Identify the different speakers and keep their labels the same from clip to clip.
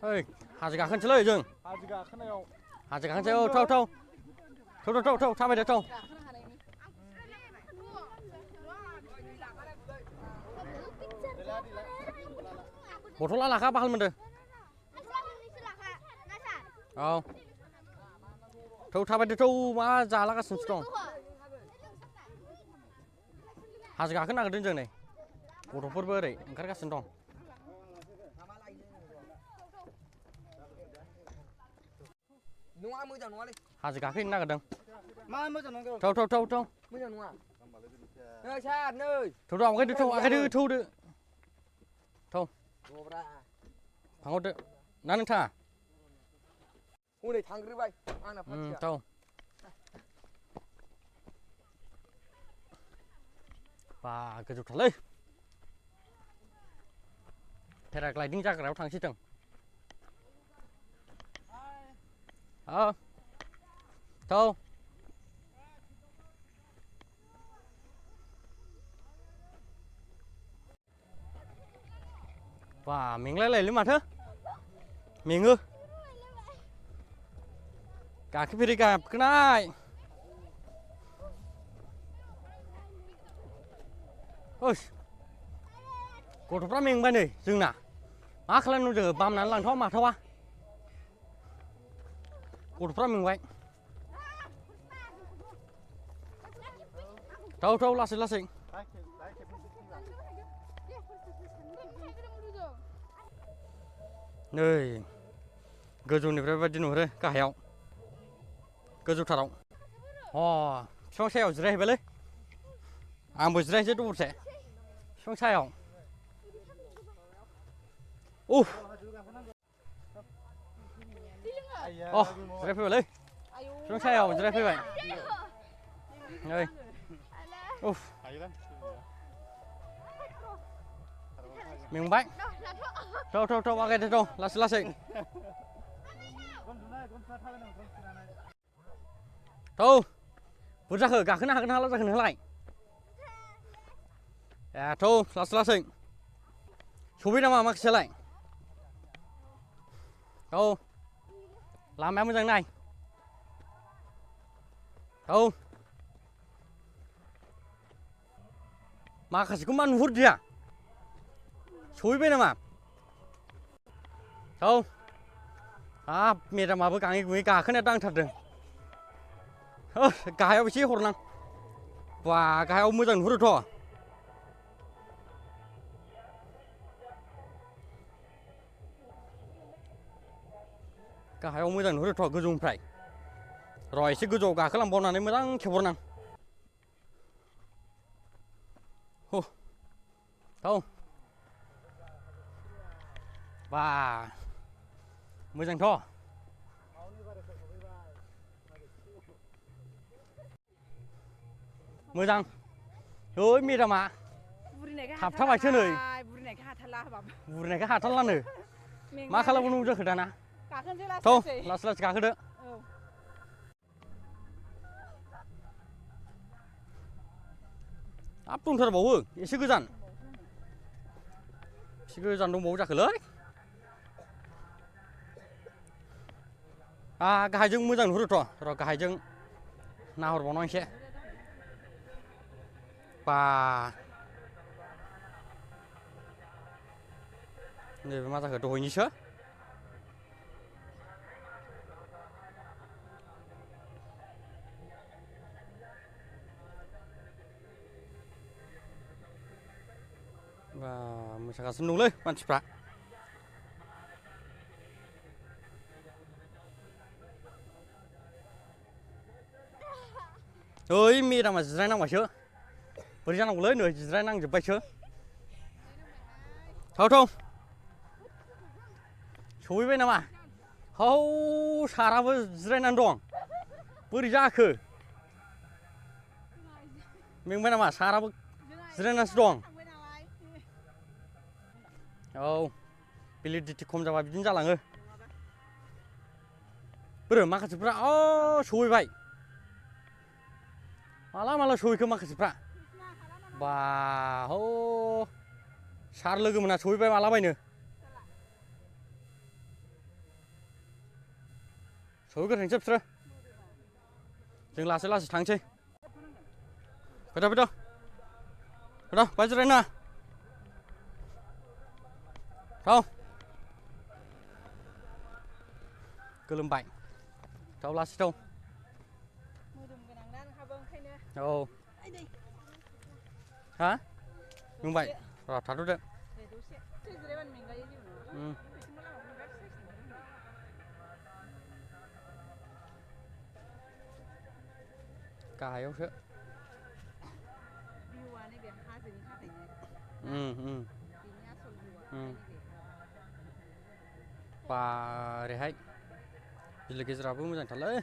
Speaker 1: ओइ हाजो गाखोनोसैलै जों
Speaker 2: हाजो गाखोनायाव
Speaker 1: हाजो गाखोनोसै औ थौ थाबायदो थौ बथला लाखा बाहाल मोनदो औ थौ थाबायदो थौ मा जालागासिनोसो दं हाजो गाखोनो नागिरदों जों नै गथ'फोरबो ओरै ओंखारगासिनो दं
Speaker 2: नङा मोजां नङालै
Speaker 1: हाजो गाखोहैनो नागिरदों
Speaker 2: मा मोजां नङा
Speaker 1: थौ
Speaker 2: मोजां नङा नै सार नै
Speaker 1: थौ आगायदो थौदो थौ
Speaker 2: दब्रा
Speaker 1: थांहरदो ना नों थाङा
Speaker 2: हनै थांग्रोबाय आंना पार्टिया
Speaker 1: थौ बा गोजौथारलै पेराग्लायदिं जाग्रायाव थांसै जों थौ बा मेंलायलायोलै माथो मेङो गाखोफेरै गाखोनाय ओस गथ'फ्रा मेंबाय नै जोंना मा खालामनो जोङो बामनानै लांथावा माथावा गथ'फ्रा मेंबाय थौ लासै नै गोजौनिफ्राय बायदि नुहुरो गाहायाव गोजौथाराव बिफां सायाव जिरायहैबायलै आंबो जिरायनोसै दबरसे बिफां सायाव जिरायफैबायलै बिफां सायाव जिरायफैबाय नै मेंबाय थौ आगायदो थौ लासै थौ बुर जाखो गाखोनो हागोन हाला जाखो नोंलाय थौ लासै सौबै नामा माखासेयालाय औ लामाया मोजां नाय औ माखासेखौ मा नुहुरदिया सहैबाय नामा औ हाब मेदामाबो गाङै गुङै गाखोनाया दांथारदों गाहायाव एसे हरनां बा गाहायाव मोजां नुहुरोथ' गाहायाव मोजां नुहुरोथ' गोजौनिफ्राय र' एसे गोजौआव गाखोलांबावनानै मोजां खेबहरनां थौ बा मोजांथ' मोजां ओइ मेदामा थाबथाबायसो नै बुरिनायखाय हाथारलानो मा खालामबावनांगौ जाखो दाना थौ लासै गाखोदो हाब दंथारबावो एसे गोजान दंबावो जाखोलै गाहायजों मोजां नुहुरोथ' र' गाहायजों नाहरबावनां एसे बा नैबे मा जाखो दहायनिसो बा मोसागासिनो दंलै मानसिफ्रा ओइ मेदामा जिरायनांबायसो बोरै जानांगौलै नै जिरायनांजोब्बायसो थौ सहैबाय नामा हौ साराबो जिरायनानै दं बोरै जाखो मेंबाय नामा साराबो जिरायनानैसो दं औ भेलिडिटि खम जाबा बिदिनो जालाङो बोरो माखासेफ्रा सहैबाय माला सहैखो माखासेफ्रा बा हौ सार लोगो मोना सहैबाय मालाबायनो सहैग्रोथोंसै बिसोरो जों लासै लासै थांसै फैद' फैद' फैद' बाहाय जिरायनो नाङा थाव गोलोमबाय थाव लासै थाव
Speaker 3: मोदोम गोनां ना नोंहाबो ओंखायनो
Speaker 1: औ हा बुंबाय र' थाथ'दो
Speaker 3: दे दसे जिरायबानो मेंगायो जेबो नङा
Speaker 1: गाहायावसो
Speaker 3: भिउआ नैबे हाजोनि थाखायनो
Speaker 1: बेनि
Speaker 3: आसल भिउआ
Speaker 1: बारैहाय बिलो गेजेराबो मोजांथारलै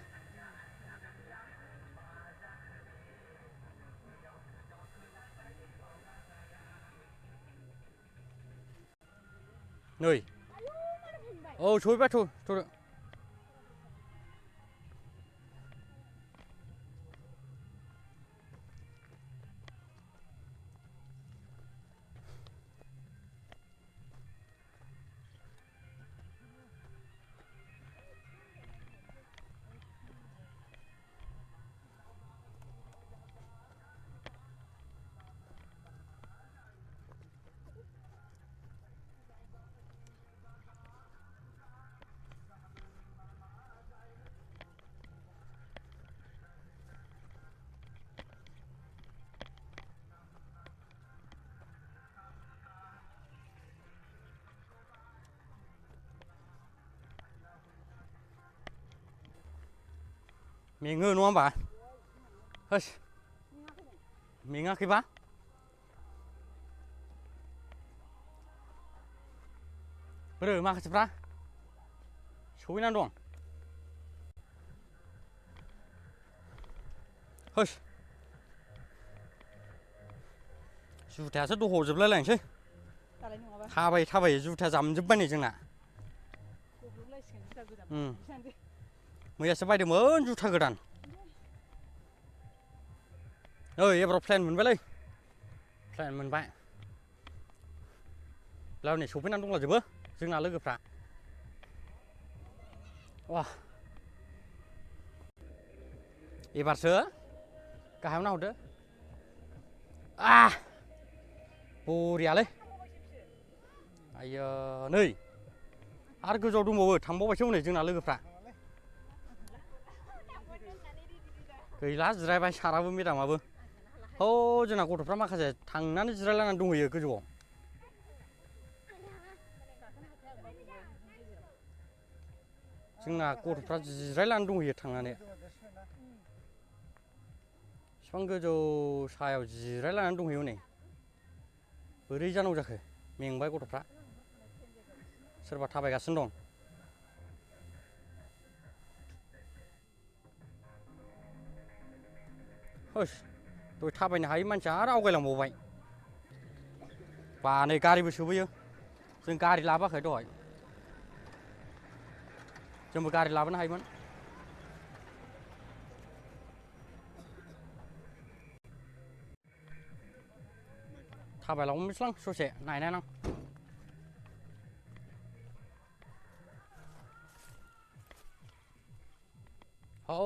Speaker 1: नै औ सहैबाय थ'दो मेङो नङा होमबा होस मेङाखैबा बोरो माखासेफ्रा सहैनानै दं होस जुथायासो दह'जोबलाय लायनोसै
Speaker 3: दालाय नङाबा
Speaker 1: थाबायै थाबायै जुथाया जामजोब्बाय नै जोंना
Speaker 3: गब्लबलायसिगोन जुथा गोदान
Speaker 1: मैयासो बायदोंमोन जुथा गोदान ओइ एबाराव प्लेन मोनबायलै प्लेन मोनबाय बेयाव नै सफैनानै दंलाजोबो जोंना लोगोफ्रा वाह एबारसो गाहायाव नाहरदो बरियालै आइयो नै आरो गोजौआव दंबावो थांबावबायसो हनै जोंना लोगोफ्रा गैला जिरायबाय साराबो मेदामाबो औ जोंना गथ'फ्रा माखासे थांनानै जिरायलायनानै दंहैयो गोजौआव जोंना गथ'फ्रा जिरायलायनानै दंहैयो थांनानै बिफां गोजौ सायाव जिरायलायनानै दंहैयो हनै बोरै जानांगौ जाखो मेंबाय गथ'फ्रा सोरबा थाबायगासिनो दं होस दहाय थाबायनो हायै मानसिया आरो आवगायलांबावबाय बा नै गारिबो सोबोयो जों गारि लाबोआखै दहाय जोंबो गारि लाबोनो हायोमोन थाबायलांबायस्लां ससे नायनायनां औ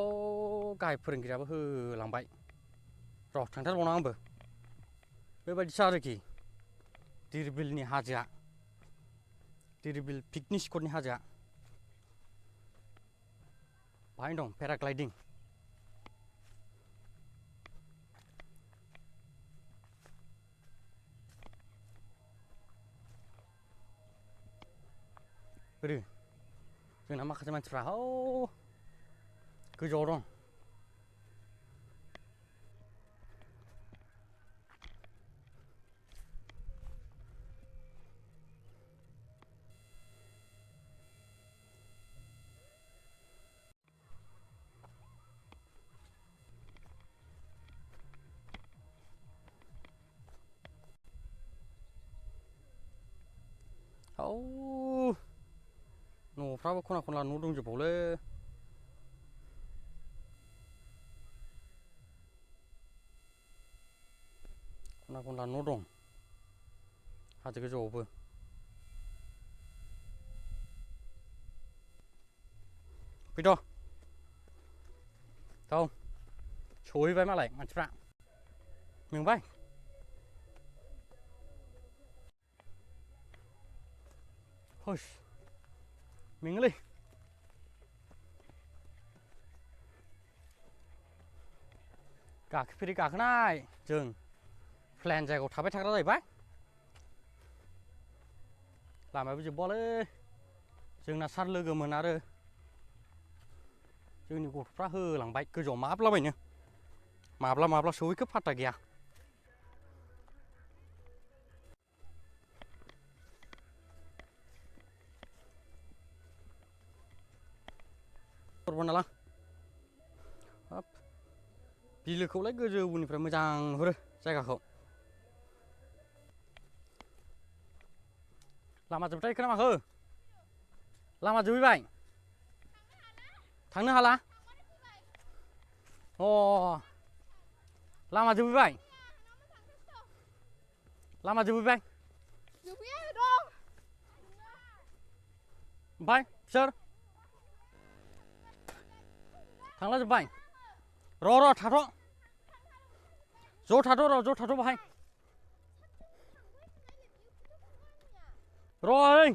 Speaker 1: गाहाय फोरोंगिरियाबो होलांबाय र' थांथारबावनां आंबो बेबायदिसो आरोखि धिरबिलनि हाजोआ धिरबिल पिकनिक स्पटनि हाजोआ बाहायनो दं पेराग्लाइडिं बोरो जोंना माखासे मानसिफ्रा हौ गोजौआव दं औ न'फ्राबो खना खनला न' दंजोबबावलै खना खनला न' दं हाजो गोजौआवबो फैद' Không सहैबाय मालाय मानसिफ्रा मेंबाय हुस मेङोलै गाखोफेरै गाखोनाय जों प्लेन जायगायाव थाबाय थाग्रा जाहैबाय लामायाबो जोबबावालै जोंना सार लोगोमोन आरो जोंनि गथ'फ्रा होलांबाय गोजौआव माब्लाबायनो माब्ला सहैखो फात्ता गैया नालां हाब बिलोखौलाय गोजौनिफ्राय मोजां नुहुरो जायगाखौ लामा जोबथाय खोनामाखो लामा जोबहैबाय थांनो हाला अ लामा जोबहैबाय लामा जोबहैबाय ओमफ्राय सोर थांला जोब्बाय र' थाथ' ज' थाथ' बाहाय र' ओइ